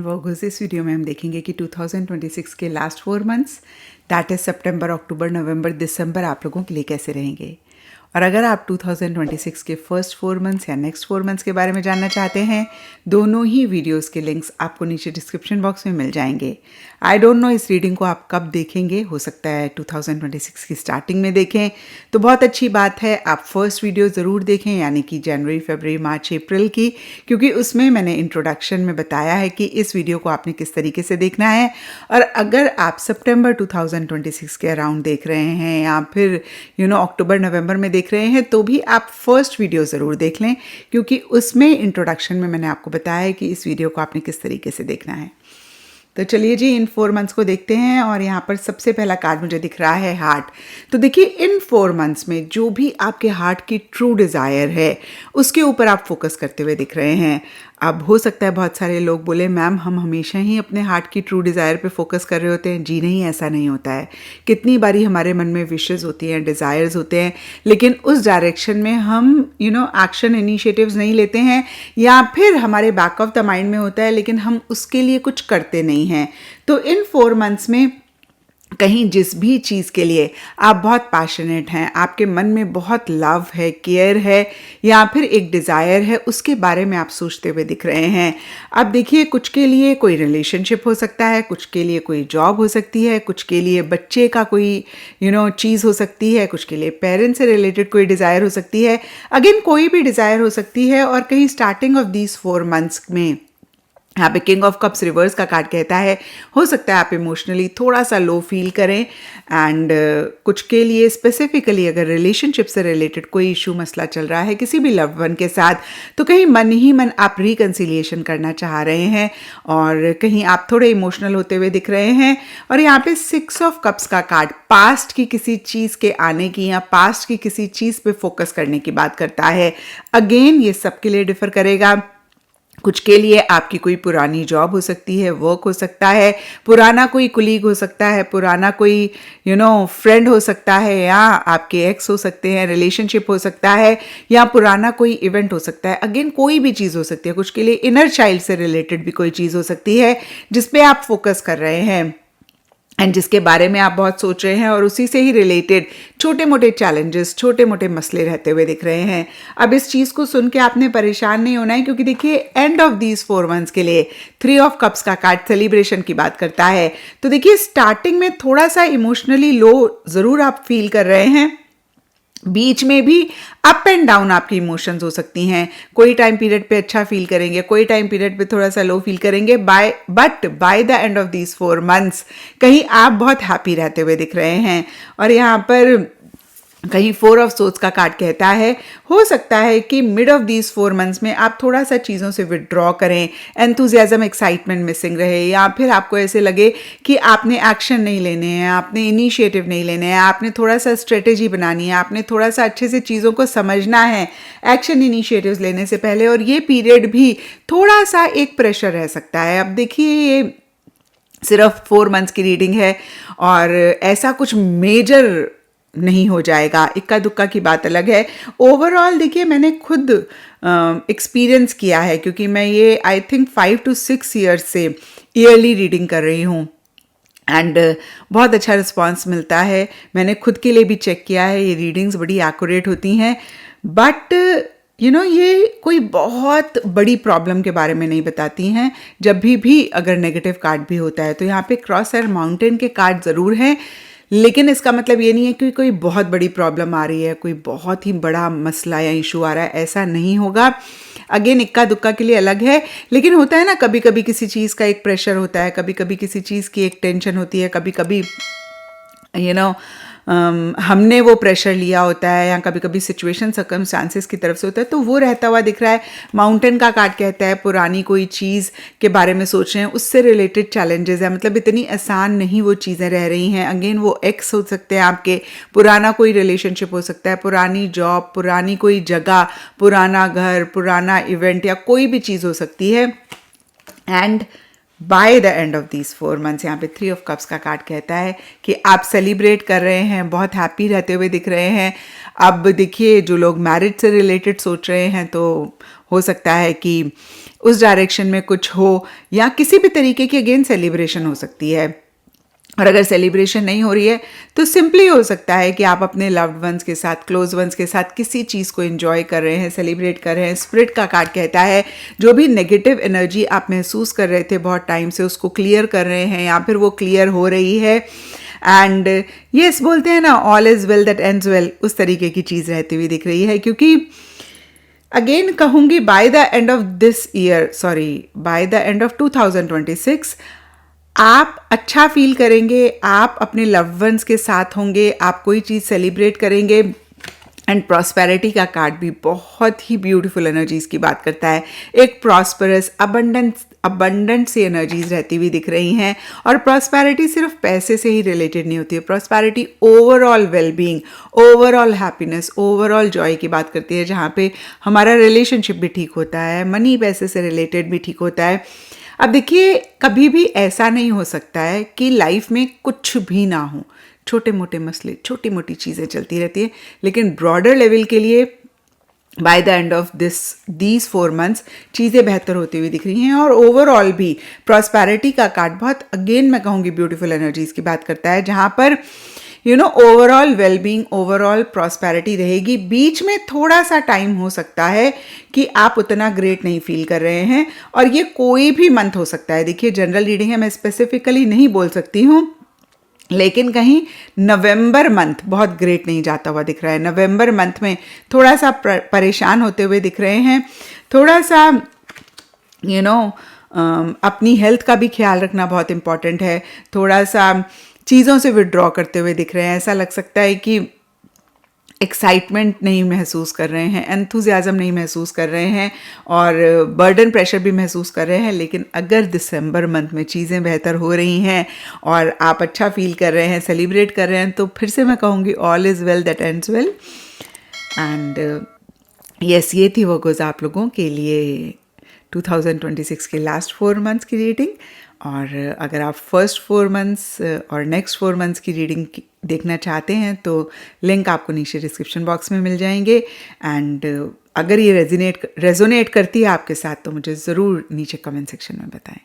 And Virgo's. इस video में हम देखेंगे कि 2026 के लास्ट 4 मंथ्स दैट इज सितंबर, अक्टूबर, नवंबर, दिसंबर आप लोगों के लिए कैसे रहेंगे। और अगर आप 2026 के फर्स्ट 4 मंथ्स या नेक्स्ट 4 मंथ्स के बारे में जानना चाहते हैं, दोनों ही वीडियोस के लिंक्स आपको नीचे डिस्क्रिप्शन बॉक्स में मिल जाएंगे। आई डोंट नो इस रीडिंग को आप कब देखेंगे, हो सकता है 2026 की स्टार्टिंग में देखें तो बहुत अच्छी बात है। आप फर्स्ट वीडियो ज़रूर देखें, यानी कि जनवरी, फरवरी, मार्च, अप्रैल की, क्योंकि उसमें मैंने इंट्रोडक्शन में बताया है कि इस वीडियो को आपने किस तरीके से देखना है। और अगर आप सितंबर 2026 के अराउंड देख रहे हैं या फिर अक्टूबर, नवंबर में देख रहे हैं तो भी आप फर्स्ट वीडियो ज़रूर देख लें, क्योंकि उसमें इंट्रोडक्शन में मैंने आपको बताया है कि इस वीडियो को आपने किस तरीके से देखना है। तो चलिए जी, इन 4 मंथ्स को देखते हैं। और यहाँ पर सबसे पहला कार्ड मुझे दिख रहा है हार्ट। तो देखिए, इन 4 मंथ्स में जो भी आपके हार्ट की ट्रू डिज़ायर है उसके ऊपर आप फोकस करते हुए दिख रहे हैं। अब हो सकता है बहुत सारे लोग बोले, मैम हम हमेशा ही अपने हार्ट की ट्रू डिज़ायर पे फोकस कर रहे होते हैं। जी नहीं, ऐसा नहीं होता है। कितनी बारी हमारे मन में विशेज़ होती हैं, डिज़ायर्स होते हैं, लेकिन उस डायरेक्शन में हम एक्शन इनिशिएटिव्स नहीं लेते हैं, या फिर हमारे बैक ऑफ द माइंड में होता है लेकिन हम उसके लिए कुछ करते नहीं हैं। तो इन 4 मंथ्स में कहीं जिस भी चीज़ के लिए आप बहुत पैशनेट हैं, आपके मन में बहुत लव है, केयर है, या फिर एक डिज़ायर है, उसके बारे में आप सोचते हुए दिख रहे हैं। अब देखिए, कुछ के लिए कोई रिलेशनशिप हो सकता है, कुछ के लिए कोई जॉब हो सकती है, कुछ के लिए बच्चे का कोई चीज़ हो सकती है, कुछ के लिए पेरेंट्स से रिलेटेड कोई डिज़ायर हो सकती है। अगेन कोई भी डिज़ायर हो सकती है। और कहीं स्टार्टिंग ऑफ दीज 4 मंथ्स में यहाँ पे किंग ऑफ कप्स रिवर्स का कार्ड कहता है, हो सकता है आप इमोशनली थोड़ा सा लो फील करें। एंड कुछ के लिए स्पेसिफिकली अगर रिलेशनशिप से रिलेटेड कोई इशू, मसला चल रहा है किसी भी लव्ड वन के साथ, तो कहीं मन ही मन आप रिकंसिलिएशन करना चाह रहे हैं और कहीं आप थोड़े इमोशनल होते हुए दिख रहे हैं। और यहाँ पे 6 ऑफ कप्स का कार्ड पास्ट की किसी चीज़ के आने की या पास्ट की किसी चीज़ पे फोकस करने की बात करता है। अगेन ये सबके लिए डिफर करेगा। कुछ के लिए आपकी कोई पुरानी जॉब हो सकती है, वर्क हो सकता है, पुराना कोई कुलीग हो सकता है, पुराना कोई फ्रेंड हो सकता है, या आपके एक्स हो सकते हैं, रिलेशनशिप हो सकता है, या पुराना कोई इवेंट हो सकता है। अगेन कोई भी चीज़ हो सकती है। कुछ के लिए इनर चाइल्ड से रिलेटेड भी कोई चीज़ हो सकती है जिस पे आप फोकस कर रहे हैं एंड जिसके बारे में आप बहुत सोच रहे हैं, और उसी से ही रिलेटेड छोटे मोटे चैलेंजेस, छोटे मोटे मसले रहते हुए दिख रहे हैं। अब इस चीज़ को सुन के आपने परेशान नहीं होना है, क्योंकि देखिए एंड ऑफ दीज 4 मंथ्स के लिए 3 ऑफ कप्स का कार्ड सेलिब्रेशन की बात करता है। तो देखिए, स्टार्टिंग में थोड़ा सा इमोशनली लो ज़रूर आप फील कर रहे हैं, बीच में भी अप एंड डाउन आपकी इमोशंस हो सकती हैं। कोई टाइम पीरियड पे अच्छा फील करेंगे, कोई टाइम पीरियड पे थोड़ा सा लो फील करेंगे। But by the end of these 4 months कहीं आप बहुत हैप्पी रहते हुए दिख रहे हैं। और यहाँ पर कहीं 4 ऑफ सोर्ड्स का कार्ड कहता है, हो सकता है कि मिड ऑफ दीज 4 मंथ्स में आप थोड़ा सा चीज़ों से विड्रॉ करें, एंथुजियाज्म, एक्साइटमेंट मिसिंग रहे, या फिर आपको ऐसे लगे कि आपने एक्शन नहीं लेने हैं, आपने इनिशिएटिव नहीं लेने हैं, आपने थोड़ा सा स्ट्रेटेजी बनानी है, आपने थोड़ा सा अच्छे से चीज़ों को समझना है एक्शन इनिशिएटिव्स लेने से पहले। और ये पीरियड भी थोड़ा सा एक प्रेशर रह सकता है। अब देखिए, ये सिर्फ 4 मंथ्स की रीडिंग है और ऐसा कुछ मेजर नहीं हो जाएगा, इक्का दुक्का की बात अलग है। ओवरऑल देखिए, मैंने खुद एक्सपीरियंस किया है, क्योंकि मैं ये आई थिंक 5 to 6 ईयर्स से ईयरली रीडिंग कर रही हूँ एंड बहुत अच्छा रिस्पांस मिलता है। मैंने खुद के लिए भी चेक किया है, ये रीडिंग्स बड़ी एक्यूरेट होती हैं। बट ये कोई बहुत बड़ी प्रॉब्लम के बारे में नहीं बताती हैं। जब भी अगर नेगेटिव कार्ड भी होता है तो यहाँ पे क्रॉस एयर माउंटेन के कार्ड ज़रूर हैं, लेकिन इसका मतलब ये नहीं है कि कोई बहुत बड़ी प्रॉब्लम आ रही है, कोई बहुत ही बड़ा मसला या इशू आ रहा है, ऐसा नहीं होगा। अगेन इक्का दुक्का के लिए अलग है, लेकिन होता है ना, कभी कभी किसी चीज़ का एक प्रेशर होता है, कभी कभी किसी चीज़ की एक टेंशन होती है, कभी कभी हमने वो प्रेशर लिया होता है, या कभी कभी सिचुएशन सर्कमस्टांसेस की तरफ से होता है, तो वो रहता हुआ दिख रहा है। माउंटेन का कार्ड कहता है पुरानी कोई चीज़ के बारे में सोच रहे हैं, उससे रिलेटेड चैलेंजेस है, मतलब इतनी आसान नहीं वो चीज़ें रह रही हैं। अगेन वो एक्स हो सकते हैं आपके, पुराना कोई रिलेशनशिप हो सकता है, पुरानी जॉब, पुरानी कोई जगह, पुराना घर, पुराना इवेंट, या कोई भी चीज़ हो सकती है। And by the end of these 4 months, यहाँ पे 3 of Cups का कार्ड कहता है कि आप सेलिब्रेट कर रहे हैं, बहुत हैप्पी रहते हुए दिख रहे हैं। अब देखिए, जो लोग मैरिज से रिलेटेड सोच रहे हैं तो हो सकता है कि उस डायरेक्शन में कुछ हो, या किसी भी तरीके की अगेन सेलिब्रेशन हो सकती है। और अगर सेलिब्रेशन नहीं हो रही है तो सिंपली हो सकता है कि आप अपने लव्ड वंस के साथ, क्लोज वंस के साथ किसी चीज़ को एंजॉय कर रहे हैं, सेलिब्रेट कर रहे हैं। स्पिरिट का कार्ड कहता है जो भी नेगेटिव एनर्जी आप महसूस कर रहे थे बहुत टाइम से, उसको क्लियर कर रहे हैं या फिर वो क्लियर हो रही है। एंड यस, बोलते हैं ना, all is well that ends well, उस तरीके की चीज़ रहती हुई दिख रही है। क्योंकि अगेन कहूँगी by the end of this year, by the end of 2026 आप अच्छा फील करेंगे, आप अपने लव्ड वंस के साथ होंगे, आप कोई चीज़ सेलिब्रेट करेंगे। एंड प्रॉस्पेरिटी का कार्ड भी बहुत ही ब्यूटीफुल एनर्जीज की बात करता है। एक प्रॉस्परस, अबंडेंट सी एनर्जीज रहती हुई दिख रही हैं। और प्रॉस्पेरिटी सिर्फ पैसे से ही रिलेटेड नहीं होती है, prosperity overall wellbeing, overall happiness, overall Joy की बात करती है, जहाँ पे हमारा रिलेशनशिप भी ठीक होता है, मनी पैसे से रिलेटेड भी ठीक होता है। अब देखिए, कभी भी ऐसा नहीं हो सकता है कि लाइफ में कुछ भी ना हो, छोटे मोटे मसले, छोटी मोटी चीज़ें चलती रहती हैं, लेकिन ब्रॉडर लेवल के लिए by the end of these 4 months चीज़ें बेहतर होती हुई दिख रही हैं। और ओवरऑल भी प्रॉस्पेरिटी का कार्ड बहुत, अगेन मैं कहूँगी, ब्यूटीफुल एनर्जीज की बात करता है, जहाँ पर ओवरऑल वेलबींग, ओवरऑल प्रॉस्पेरिटी रहेगी। बीच में थोड़ा सा टाइम हो सकता है कि आप उतना ग्रेट नहीं फील कर रहे हैं, और ये कोई भी मंथ हो सकता है। देखिए, जनरल रीडिंग है, मैं स्पेसिफिकली नहीं बोल सकती हूँ, लेकिन कहीं नवंबर मंथ बहुत ग्रेट नहीं जाता हुआ दिख रहा है। नवंबर मंथ में थोड़ा सा परेशान होते हुए दिख रहे हैं, थोड़ा सा अपनी हेल्थ का भी ख्याल रखना बहुत इम्पॉर्टेंट है। थोड़ा सा चीज़ों से विड्रॉ करते हुए दिख रहे हैं। ऐसा लग सकता है कि एक्साइटमेंट नहीं महसूस कर रहे हैं, एंथुजियाज़म नहीं महसूस कर रहे हैं, और बर्डन प्रेशर भी महसूस कर रहे हैं। लेकिन अगर दिसंबर मंथ में चीज़ें बेहतर हो रही हैं और आप अच्छा फील कर रहे हैं, सेलिब्रेट कर रहे हैं, तो फिर से मैं कहूँगी all is well that ends well. And yes, ये थी वर्गोज़ आप लोगों के लिए 2026 के लास्ट 4 मंथ्स की रीडिंग। और अगर आप फर्स्ट 4 मंथ्स और नेक्स्ट 4 मंथ्स की रीडिंग देखना चाहते हैं तो लिंक आपको नीचे डिस्क्रिप्शन बॉक्स में मिल जाएंगे। एंड अगर ये रेजोनेट करती है आपके साथ तो मुझे ज़रूर नीचे कमेंट सेक्शन में बताएं।